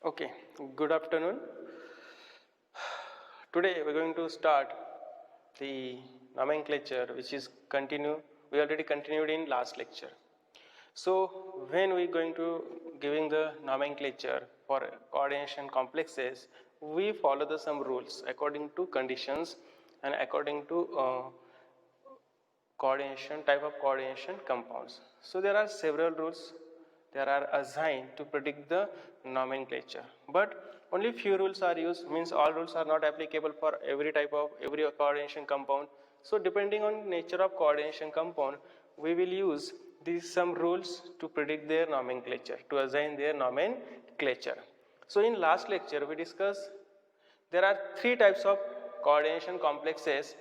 Okay, good afternoon. Today we're going to start the nomenclature which is we already continued in last lecture. So when we're going to giving the nomenclature for coordination complexes, we follow some rules according to conditions and according to type of coordination compounds. So there are several rules that are assigned to predict the nomenclature, but only few rules are used, means all rules are not applicable for every coordination compound. So depending on nature of coordination compound, we will use these some rules to predict their nomenclature, to assign their nomenclature. So in last lecture we discussed there are three types of coordination complexes: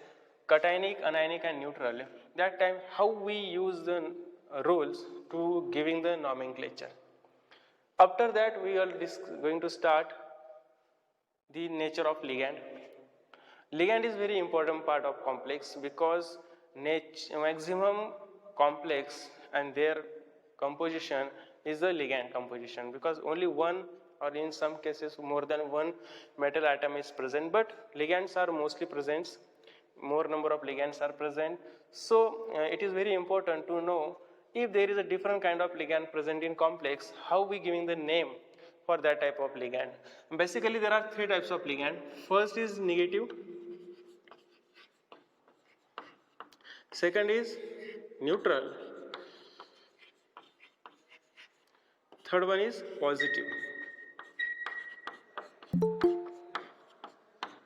cationic, anionic and neutral. That time how we use the rules to giving the nomenclature. After that we are going to start the nature of ligand. Ligand is very important part of complex because maximum complex and their composition is the ligand composition, because only one or in some cases more than one metal atom is present, but ligands are mostly present, more number of ligands are present. So it is very important to know if there is a different kind of ligand present in complex, how we giving the name for that type of ligand. Basically there are three types of ligand. First is negative, second is neutral, third one is positive.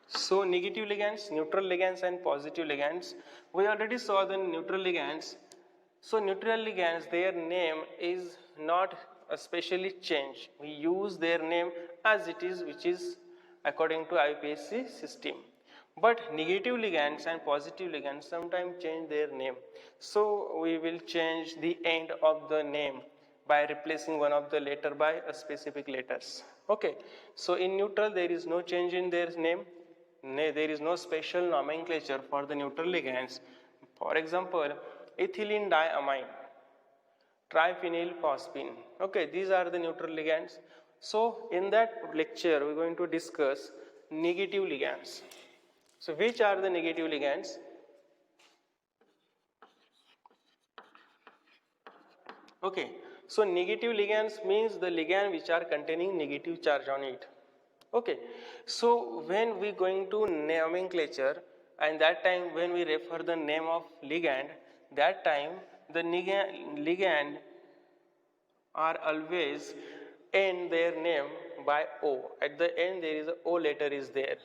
So negative ligands, neutral ligands and positive ligands. We already saw the neutral ligands. So neutral ligands, their name is not especially changed. We use their name as it is, which is according to IUPAC system. But negative ligands and positive ligands sometimes change their name. So we will change the end of the name by replacing one of the letter by a specific letters. Okay. So in neutral there is no change in their name. There is no special nomenclature for the neutral ligands. For example, ethylene diamine, triphenylphosphine. Okay, these are the neutral ligands. So in that lecture we are going to discuss negative ligands. So which are the negative ligands? Okay, so negative ligands means the ligand which are containing negative charge on it. Okay, so when we going to nomenclature, and that time when we refer the name of ligand, that time the ligand are always end their name by O. At the end there is a O letter is there.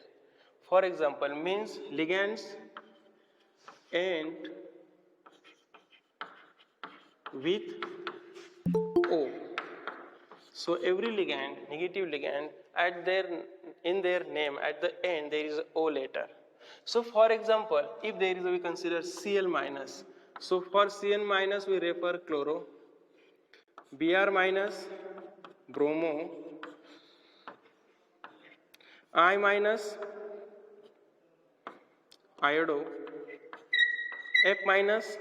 For example, means ligands end with O. So every ligand, negative ligand, in their name at the end there is O letter. So for example, if there is we consider Cl minus. So for Cl minus we refer chloro, Br minus bromo, I minus iodo, F minus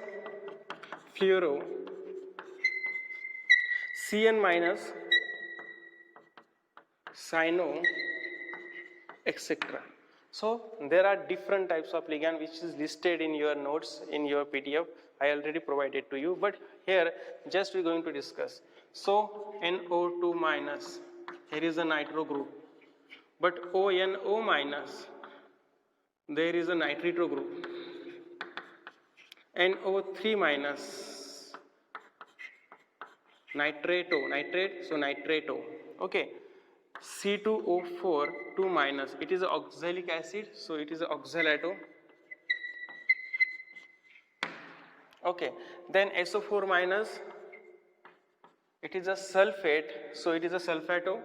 fluoro, Cn minus cyano, etc. So there are different types of ligand which is listed in your notes in your PDF. I already provided to you, but here just we are going to discuss. So NO2 minus, here is a nitro group, but ONO minus, there is a nitrito group. NO3 minus, nitrate, so nitrato. Okay. C2O4 2 minus, it is oxalic acid, so it is oxalato. Okay, then SO4 minus, it is a sulfate, so it is a sulfato.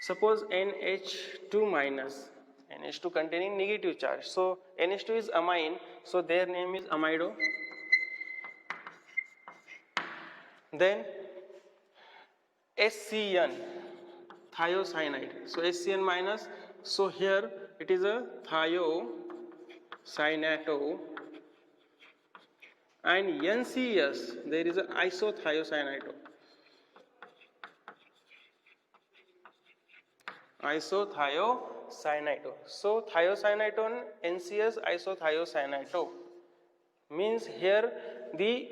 Suppose NH2 minus, NH2 containing negative charge, so NH2 is amine, so their name is amido. Then SCN, thiocyanide, so SCN minus, so here it is a thiocyanato, and NCS, there is a isothiocyanate. isothiocyanidone. So thiocyanidone NCS isothiocyanidone means here the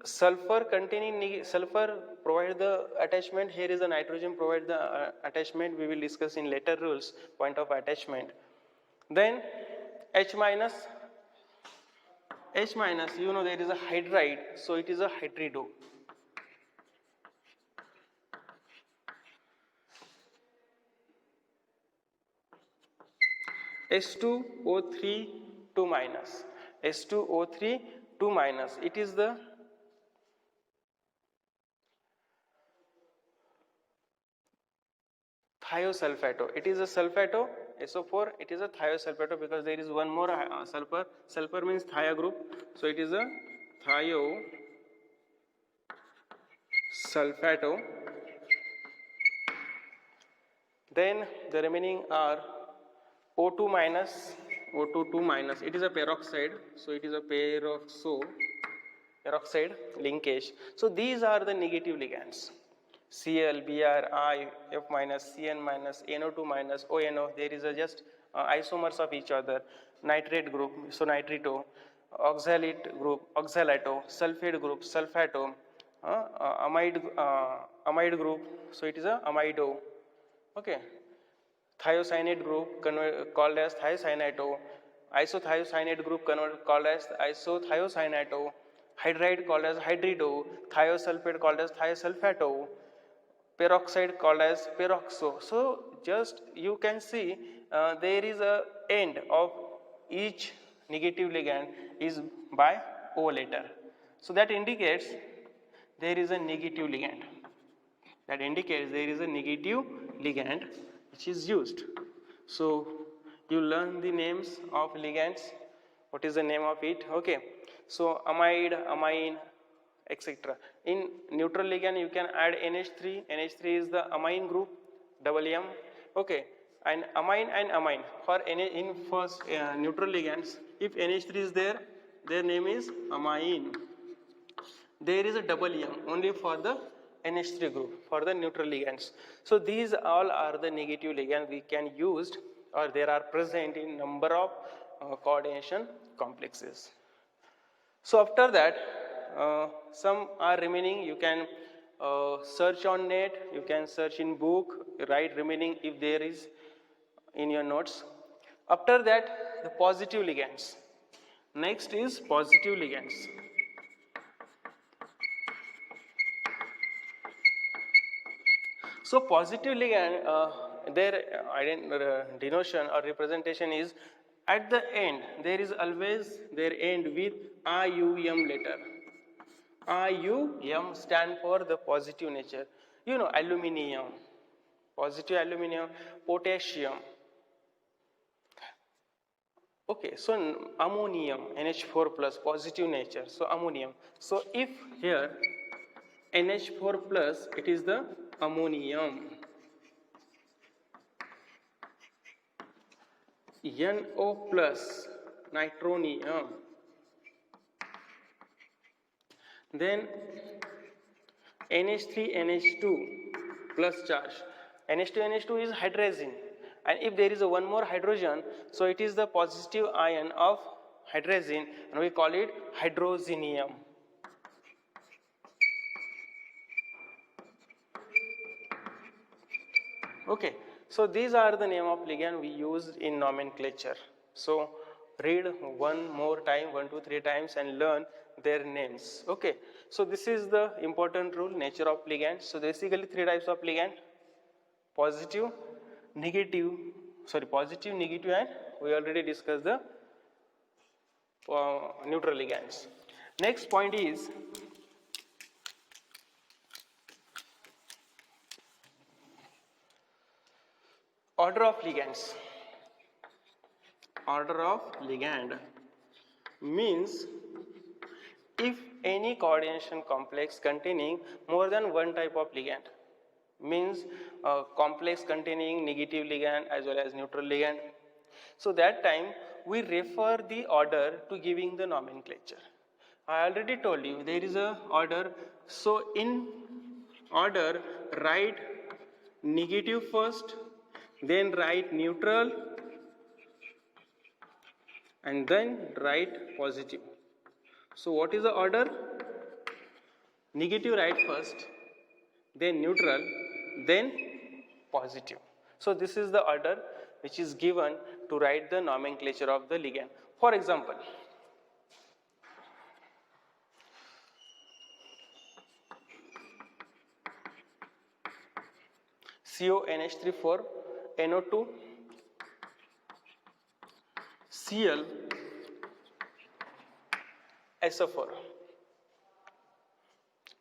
sulfur containing sulfur provide the attachment. Here is the nitrogen provide the attachment. We will discuss in later rules point of attachment. Then H minus, you know there is a hydride, so it is a hydrido. H2O3 2 minus, H2O3 2 minus, it is the thiosulfato. It is a sulfato, SO4, it is a thiosulfato because there is one more sulfur. Sulfur means thio group, so it is a thiosulfato. Then the remaining are O2 minus, O2 2 minus, it is a peroxide, so it is a peroxide linkage. So these are the negative ligands. Cl, Br, I, F minus, Cn minus, NO2 minus, ONO, there is a just isomers of each other. Nitrate group, so nitrito, oxalate group, oxalato, sulfate group, sulfato, amide group, so it is a amido. Okay. Thiocyanate group called as thiocyanate, isothiocyanate group called as isothiocyanate, hydride called as hydrido, thiosulfate called as thiosulfato, peroxide called as peroxo. So just you can see there is a end of each negative ligand is by O letter. So that indicates there is a negative ligand. That indicates there is a negative ligand which is used. So you learn the names of ligands. What is the name of it? Okay. So amide, amine, etc. In neutral ligand you can add NH3. NH3 is the amine group, double M. Okay. And amine for in first neutral ligands, if NH3 is there, their name is amine. There is a double M only for the NH3 group for the neutral ligands. So these all are the negative ligands we can use, or they are present in number of coordination complexes. So after that some are remaining. You can search on net, you can search in book, write remaining if there is in your notes. After that the positive ligands. Next is positive ligands. So positive ligand, their denotation or representation is at the end. There is always their end with IUM letter. IUM stand for the positive nature. You know, aluminium, positive aluminium, potassium. Okay, so ammonium, NH4 plus, positive nature. So ammonium. So if here NH4 plus, it is the ammonium. NO plus, nitronium. Then NH3 NH2 plus charge. NH2 NH2 is hydrazine, and if there is a one more hydrogen, so it is the positive ion of hydrazine, and we call it hydrozinium. Okay, so these are the name of ligand we use in nomenclature. So read one more time, 1 to 3 times, and learn their names. Okay, so this is the important rule, nature of ligand. So basically 3 types of ligand: positive, negative, and we already discussed the neutral ligands. Next point is order of ligands. Order of ligand means if any coordination complex containing more than one type of ligand, means complex containing negative ligand as well as neutral ligand, so that time we refer the order to giving the nomenclature. I already told you there is a order. So in order, write negative first, then write neutral, and then write positive. So what is the order? Negative write first, then neutral, then positive. So this is the order which is given to write the nomenclature of the ligand. For example, CONH3 NO2 Cl SO4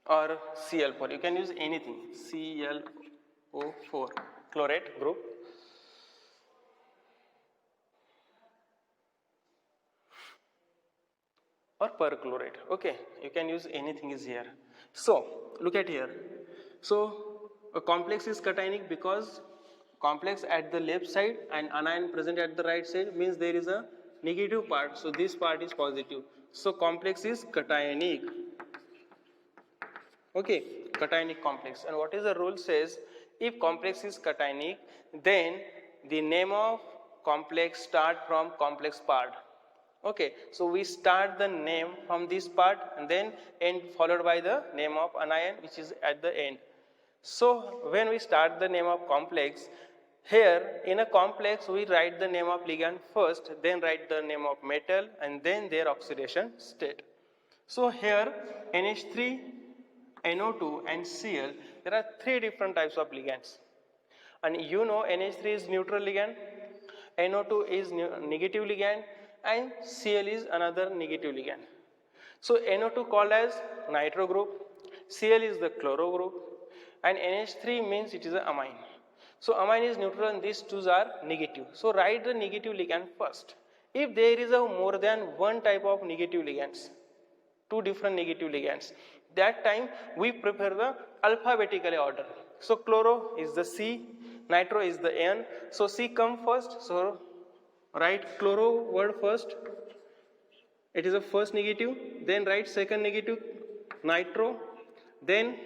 or Cl4. You can use anything. ClO4 chlorate group. Or perchlorate. Okay, you can use anything is here. So look at here. So a complex is cationic because complex at the left side and anion present at the right side means there is a negative part. So this part is positive. So complex is cationic. Okay, cationic complex. And what is the rule says? If complex is cationic, then the name of complex start from complex part. Okay, so we start the name from this part and then end followed by the name of anion which is at the end. So when we start the name of complex, here in a complex we write the name of ligand first, then write the name of metal and then their oxidation state. So here NH3, NO2 and Cl, there are three different types of ligands. And you know NH3 is neutral ligand, NO2 is negative ligand and Cl is another negative ligand. So NO2 called as nitro group, Cl is the chloro group and NH3 means it is an amine. So amine is neutral and these two are negative. So write the negative ligand first. If there is a more than one type of negative ligands, two different negative ligands, that time we prefer the alphabetically order. So chloro is the C, nitro is the N. So C come first. So write chloro word first. It is the first negative. Then write second negative nitro. Then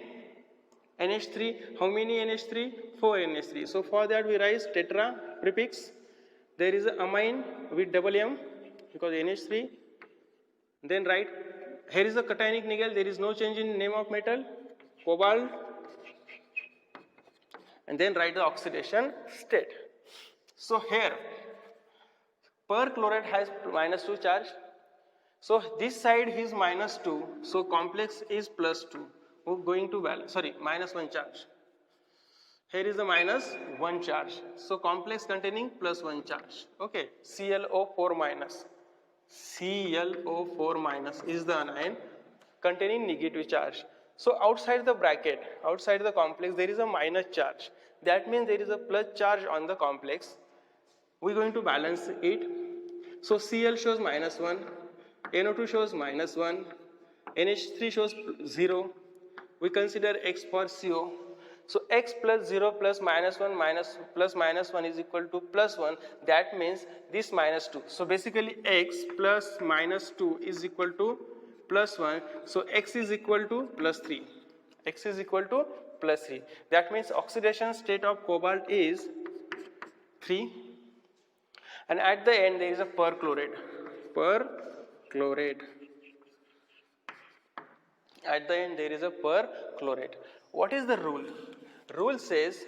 NH3. How many NH3? 4 NH3. So for that we write tetra prefix. There is a amine with double M because NH3. Then write here is a cationic nickel. There is no change in name of metal. Cobalt. And then write the oxidation state. So here perchlorate has -2 charge. So this side is -2. So complex is +2. We're going to balance. Sorry, -1 charge. Here is the -1 charge. So complex containing +1 charge. Okay. ClO4 minus. ClO4 minus is the anion containing negative charge. So outside the bracket, outside the complex, there is a minus charge. That means there is a plus charge on the complex. We're going to balance it. So Cl shows -1, NO2 shows -1, NH3 shows 0. We consider X for CO. So X plus 0 plus -1 plus -1 is equal to +1. That means this -2. So basically X plus -2 is equal to +1. So X is equal to +3. X is equal to +3. That means oxidation state of cobalt is 3. And at the end there is a perchlorate. Perchlorate. At the end there is a perchlorate. What is the rule? Rule says,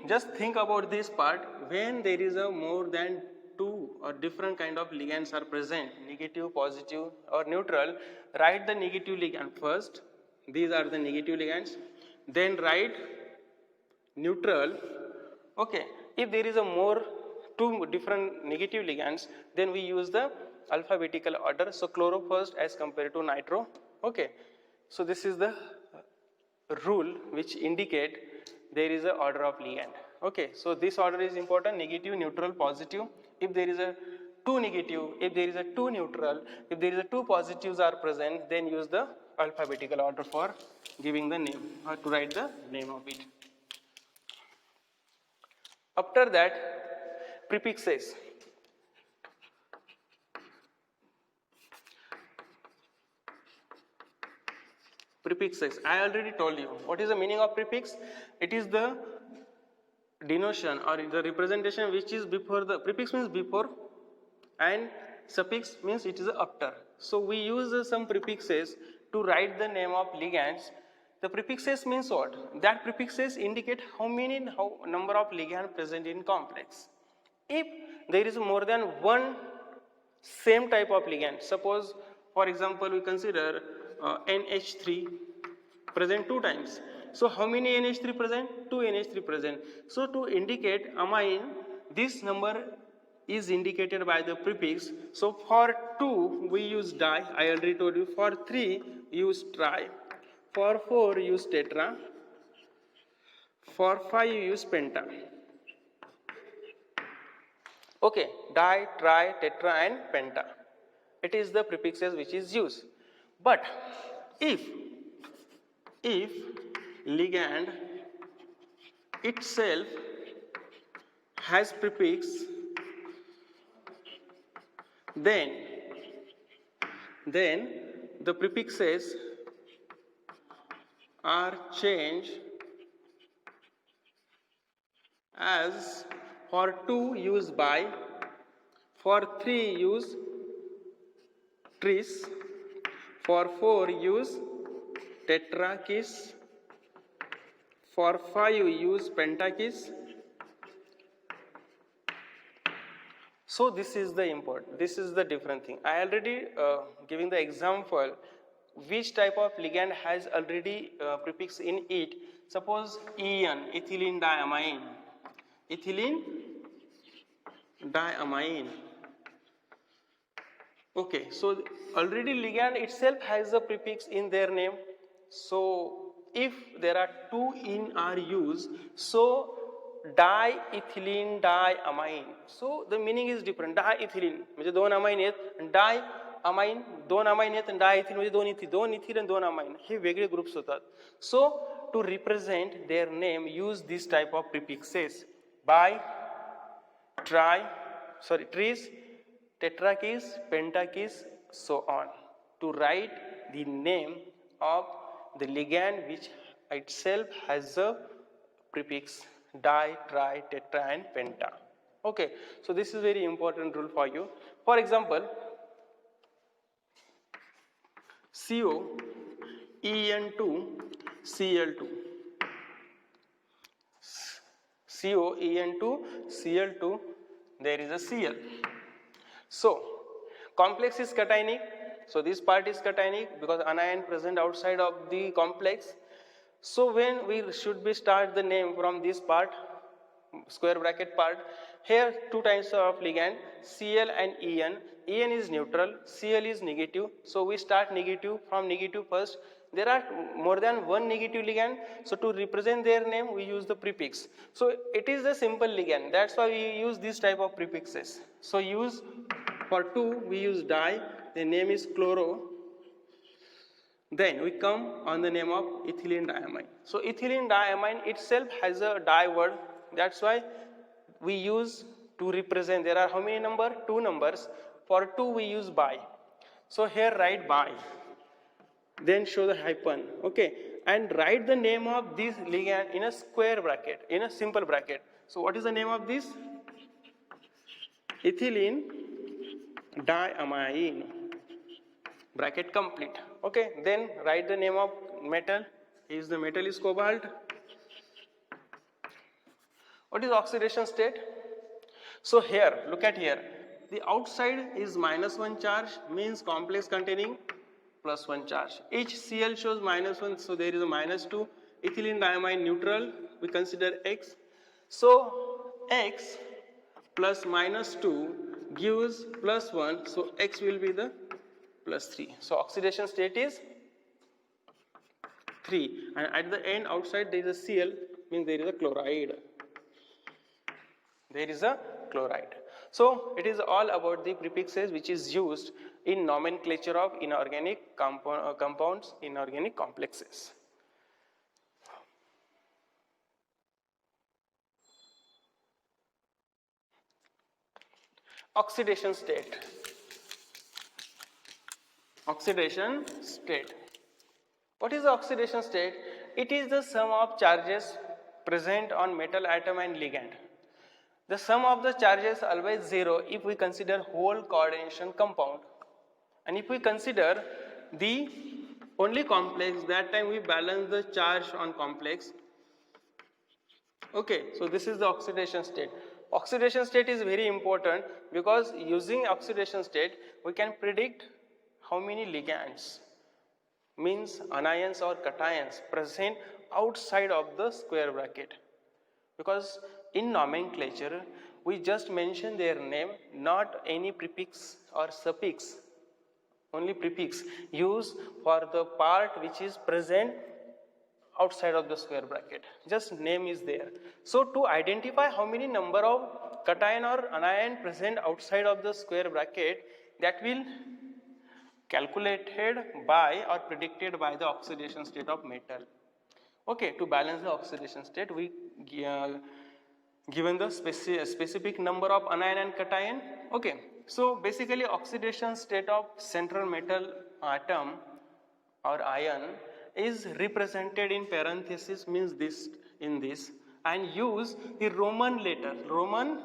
just think about this part, when there is a more than 2 or different kind of ligands are present, negative, positive or neutral, write the negative ligand first. These are the negative ligands. Then write neutral. Okay. If there is a more 2 different negative ligands, then we use the alphabetical order. So chloro first as compared to nitro. Okay. So this is the rule which indicate there is a order of ligand. Okay. So this order is important: negative, neutral, positive. If there is a 2 negative, if there is a 2 neutral, if there is a 2 positives are present, then use the alphabetical order for giving the name or to write the name of it. After that, prefixes. Prefixes. I already told you. What is the meaning of prefix? It is the denotation or the representation which is before the prefix means before and suffix means it is after. So we use some prefixes to write the name of ligands. The prefixes means what? That prefixes indicate how number of ligand present in complex. If there is more than one same type of ligand, suppose for example we consider NH3 present 2 times. So how many NH3 present? 2 NH3 present. So to indicate amine, this number is indicated by the prefix. So for 2 we use di, I already told you. For 3 use tri. For 4 use tetra. For 5 use penta. Okay, di, tri, tetra and penta. It is the prefixes which is used. But if ligand itself has prefix, then the prefixes are changed as for 2 use bi, for 3 use tris, for 4 use tetrakis, for 5 use pentakis. So this is the different thing. I already giving the example which type of ligand has already prefix in it. Suppose EN, ethylene diamine. Okay, so already ligand itself has a prefix in their name. So if there are 2 in are used, so diethylene diamine. So the meaning is different. Diethylene म्हणजे 2 amine आहेत, diamine 2 amine आहेत, आणि diethylene म्हणजे 2 ethyl आणि 2 amine हे वेगळे groups होतात. So to represent their name use this type of prefixes bi, tris, tetrakis, pentakis, so on, to write the name of the ligand which itself has a prefix di, tri, tetra and penta. Okay, so this is very important rule for you. For example, CO En2 Cl2, CO En2 Cl2, there is a Cl. So complex is cationic, so this part is cationic because anion present outside of the complex. So when we should be start the name from this part, square bracket part, here 2 types of ligand, Cl and En. En is neutral, Cl is negative, so we start negative from negative first. There are more than one negative ligand, so to represent their name we use the prefix. So it is a simple ligand, that's why we use this type of prefixes. So use for 2 we use di, the name is chloro. Then we come on the name of ethylene diamine. So ethylene diamine itself has a di word, that's why we use to represent. There are how many number? 2 numbers. For 2 we use bi. So here write bi, then show the hyphen, okay, and write the name of this ligand in a square bracket, in a simple bracket. So what is the name of this? Ethylene diamine, bracket complete. Okay, then write the name of metal. The metal is cobalt. What is oxidation state? So here, look at here, the outside is -1 charge, means complex containing +1 charge. Each Cl shows -1, so there is a -2. Ethylene diamine neutral, we consider X. So X plus -2 gives +1, so X will be the +3. So oxidation state is 3, and at the end outside there is a Cl, means there is a chloride. So it is all about the prefixes which is used in nomenclature of inorganic compounds, inorganic complexes. Oxidation state. What is the oxidation state? It is the sum of charges present on metal atom and ligand. The sum of the charges always 0 if we consider whole coordination compound. And if we consider the only complex, that time we balance the charge on complex. Okay, so this is the oxidation state. Oxidation state is very important because using oxidation state we can predict how many ligands, means anions or cations, present outside of the square bracket. Because in nomenclature we just mention their name, not any prefix or suffix, only prefix used for the part which is present outside of the square bracket, just name is there. So to identify how many number of cation or anion present outside of the square bracket, that will calculated by or predicted by the oxidation state of metal. Okay, to balance the oxidation state we given the specific number of anion and cation. Okay, so basically oxidation state of central metal atom or ion is represented in parenthesis, means this in this, and use the Roman letter, Roman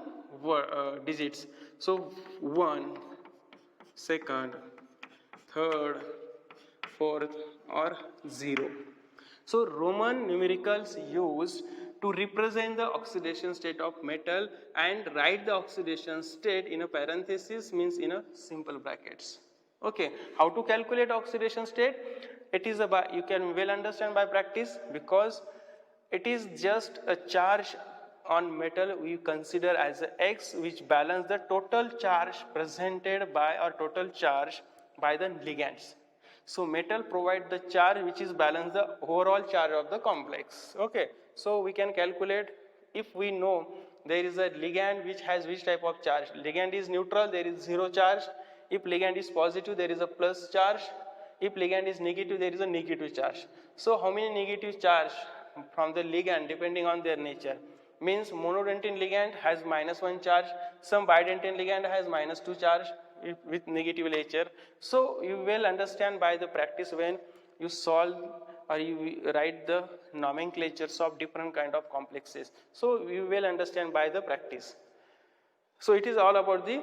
digits. So 1, 2nd, 3rd, 4th or 0. So Roman numericals used to represent the oxidation state of metal and write the oxidation state in a parenthesis, means in a simple brackets. Okay, how to calculate oxidation state? It is you can well understand by practice, because it is just a charge on metal we consider as a X, which balance the total charge presented by or total charge by the ligands. So metal provide the charge which is balance the overall charge of the complex. Okay, so we can calculate if we know there is a ligand which has which type of charge. Ligand is neutral, there is 0 charge. If ligand is positive, there is a plus charge. If ligand is negative, there is a negative charge. So how many negative charge from the ligand depending on their nature? Means monodentin ligand has -1 charge, some bidentin ligand has -2 charge with negative nature. So you will understand by the practice when you solve or you write the nomenclatures of different kind of complexes. So you will understand by the practice. So it is all about the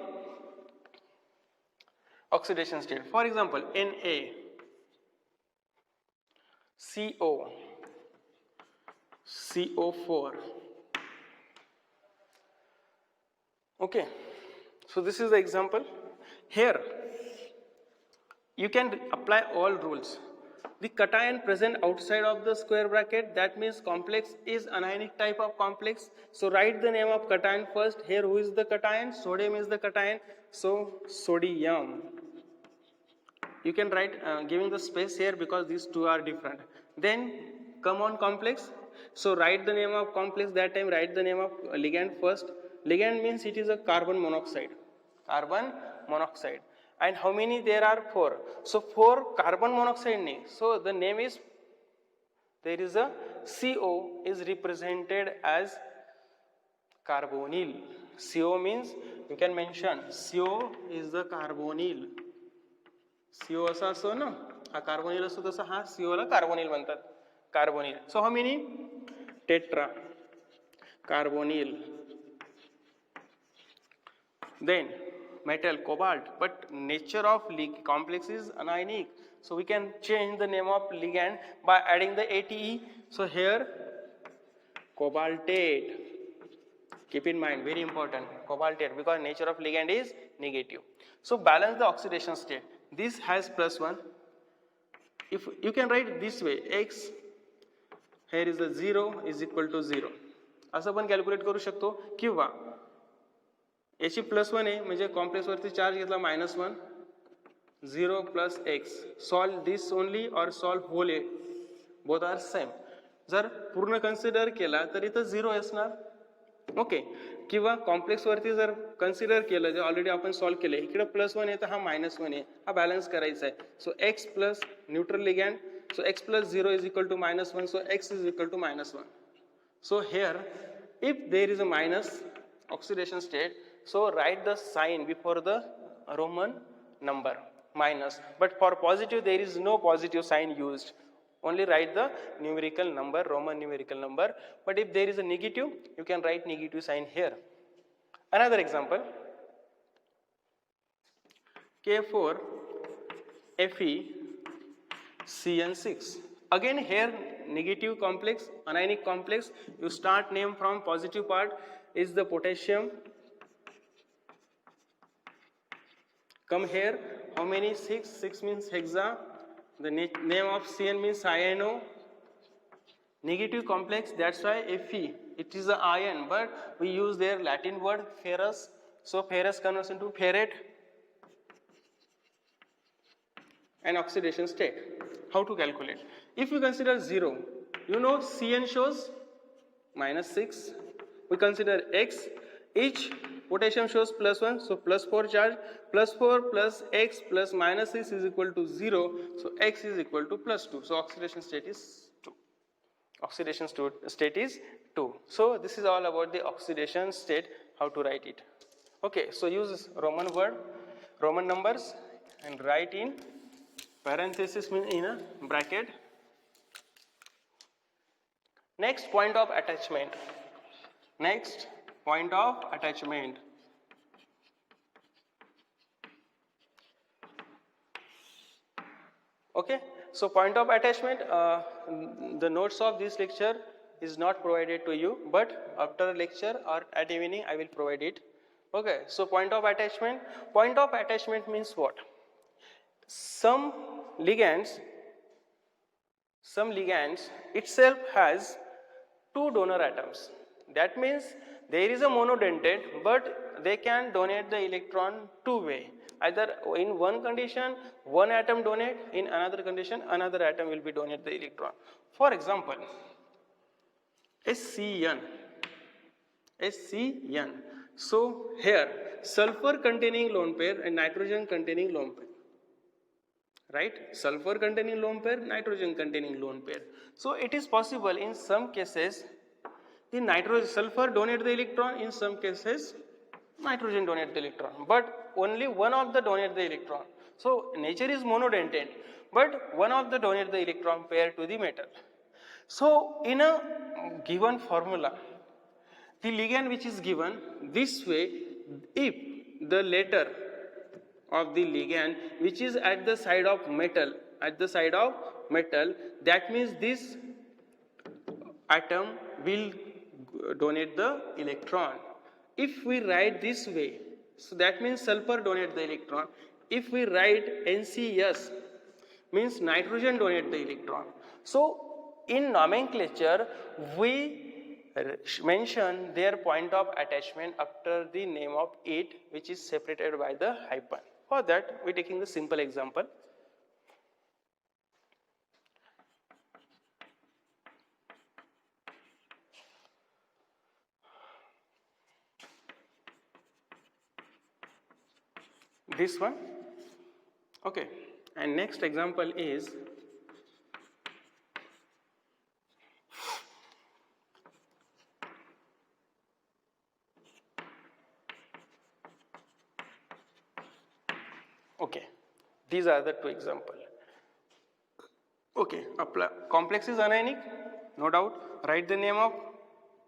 oxidation state. For example, Na, CO, CO4. Okay, so this is the example. Here you can apply all rules. The cation present outside of the square bracket, that means complex is anionic type of complex. So write the name of cation first. Here who is the cation? Sodium is the cation. So sodium. You can write giving the space here because these two are different. Then come on complex. So write the name of complex, that time write the name of ligand first. Ligand means it is a carbon monoxide. Carbon monoxide. And how many there are? 4. So 4 carbon monoxide name. So the name is, there is a CO is represented as carbonyl. CO means you can mention CO is the carbonyl. CO असा असो ना, हा carbonyl असतो तसा हा CO ला carbonyl म्हणतात. Carbonyl. So how many? Tetra. Carbonyl. Then metal, cobalt, but nature of complex is anionic. So we can change the name of ligand by adding the ATE. So here cobaltate. Keep in mind, very important, cobaltate, because nature of ligand is negative. So balance the oxidation state. This has +1. If you can write this way, X here is the 0 is equal to 0. असं पण calculate करू शकतो, किंवा याची +1 आहे म्हणजे complex वरती charge घेतला -1, 0 + x. सॉल्व दिस ओनली और solve whole a, both are same. जर पूर्ण कन्सिडर केला तर इथं 0 असणार. ओके, किंवा कॉम्प्लेक्स वरती जर कन्सिडर केलं, जे ऑलरेडी आपण सॉल्व केले, इकडे +1 आहे तर हा -1 आहे, हा बॅलन्स करायचा आहे. सो x plus neutral ligand, so x plus 0 is equal to -1, so x is equal to -1. So here if there is a minus oxidation state, so write the sign before the Roman number minus, but for positive there is no positive sign used, Only write the numerical number, Roman numerical number. But if there is a negative, you can write negative sign here. Another example, K4 FeCN6. Again here negative complex, anionic complex. You start name from positive part is the potassium. Come here, how many? 6? 6 means hexa. The name of CN means cyano. Negative complex, that's why Fe. It is an ion, but we use their Latin word ferrous. So ferrous converts into ferrate. And oxidation state. How to calculate? If you consider 0, you know Cn shows -6. We consider X. Each potassium shows +1, so +4 charge. +4 plus X plus -6 is equal to 0. So X is equal to +2. So oxidation state is 2. Oxidation state is 2. So this is all about the oxidation state. How to write it? Okay. So use Roman word, Roman numbers, and write in parenthesis means in a bracket. Next, point of attachment. Next, point of attachment. Okay, so point of attachment, the notes of this lecture is not provided to you, but after lecture or at evening I will provide it. Okay, so point of attachment means what? Some ligands itself has 2 donor atoms. That means there is a monodentate, but they can donate the electron 2 way. Either in one condition, one atom donate, in another condition, another atom will be donate the electron. For example, SCN. So here, sulfur containing lone pair and nitrogen containing lone pair. Right? Sulfur containing lone pair, nitrogen containing lone pair. So it is possible in some cases the sulfur donate the electron, in some cases nitrogen donate the electron, but only one of the donate the electron. So nature is monodentate, but one of the donate the electron pair to the metal. So in a given formula, the ligand which is given this way, if the letter of the ligand which is at the side of metal, that means this atom will donate the electron. If we write this way, so that means sulfur donate the electron. If we write NCS, means nitrogen donate the electron. So in nomenclature, we mention their point of attachment after the name of it, which is separated by the hyphen. For that, we are taking the simple example. This one. Okay. And next example is okay. These are the 2 examples. Okay. Complex is anionic, no doubt. Write the name of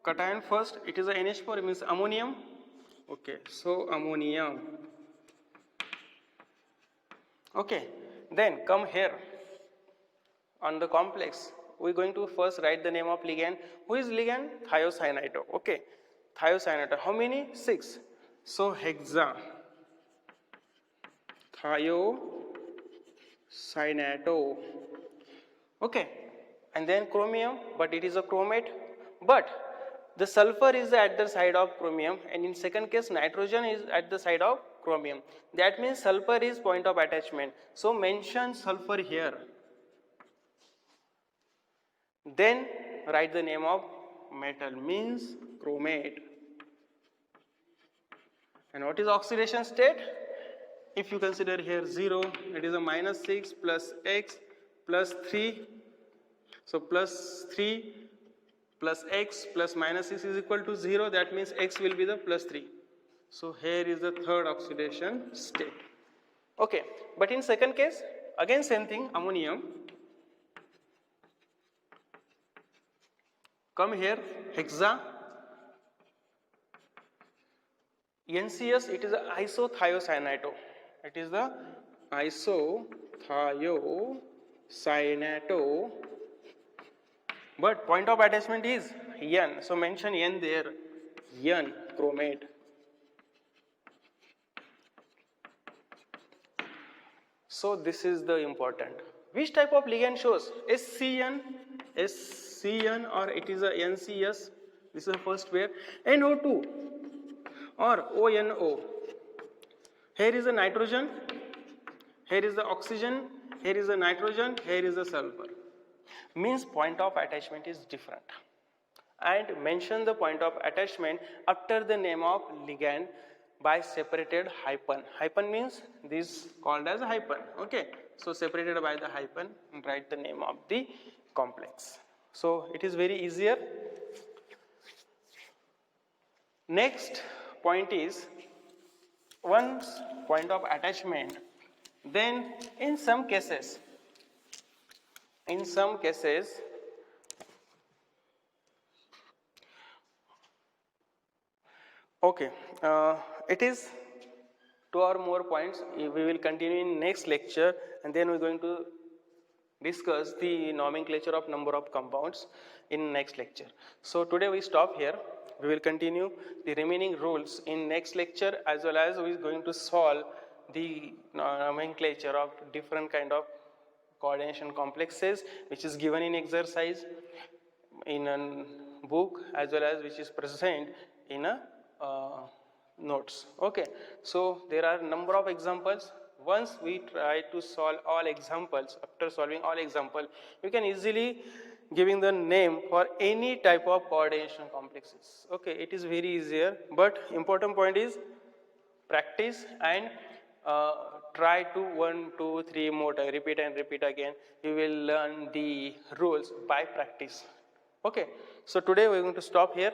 cation first. It is a NH4, means ammonium. Okay. So ammonium. Okay, then come here on the complex. We are going to first write the name of ligand. Who is ligand? Thiocyanate. Okay, thiocyanate. How many? 6. So hexa, thiocyanate. Okay, and then chromium, but it is a chromate. But the sulfur is at the side of chromium, and in second case nitrogen is at the side of chromium. That means sulfur is point of attachment. So mention sulfur here. Then write the name of metal, means chromate. And what is oxidation state? If you consider here 0, it is a -6 plus X plus 3. So plus 3 plus X plus -6 is equal to 0. That means X will be the plus 3. So here is the third oxidation state. Okay, but in second case, again same thing, ammonium. come here, hexa. NCS, it is the isothiocyanate. It is the isothiocyanate, but point of attachment is N. So mention N there, N chromate. So this is the important. Which type of ligand shows? SCN or it is a NCS. This is the first pair. NO2 or ONO. Here is the nitrogen, here is the oxygen, here is the nitrogen, here is the sulfur. Means point of attachment is different. And mention the point of attachment after the name of ligand by separated hyphen. Hyphen means this called as hyphen. Okay. So separated by the hyphen and write the name of the complex. So it is very easier. Next point is once point of attachment, then in some cases okay, it is 2 or more points. We will continue in next lecture, and then we're going to discuss the nomenclature of number of compounds in next lecture. So today we stop here. We will continue the remaining rules in next lecture, as well as we are going to solve the nomenclature of different kind of coordination complexes, which is given in exercise in a book, as well as which is present in a notes. Okay, so there are number of examples. Once we try to solve all examples, after solving all example, you can easily giving the name for any type of coordination complexes. Okay, it is very easier, but important point is practice and try to 1, 2, 3 more time, repeat and repeat again. You will learn the rules by practice. Okay, so today we are going to stop here.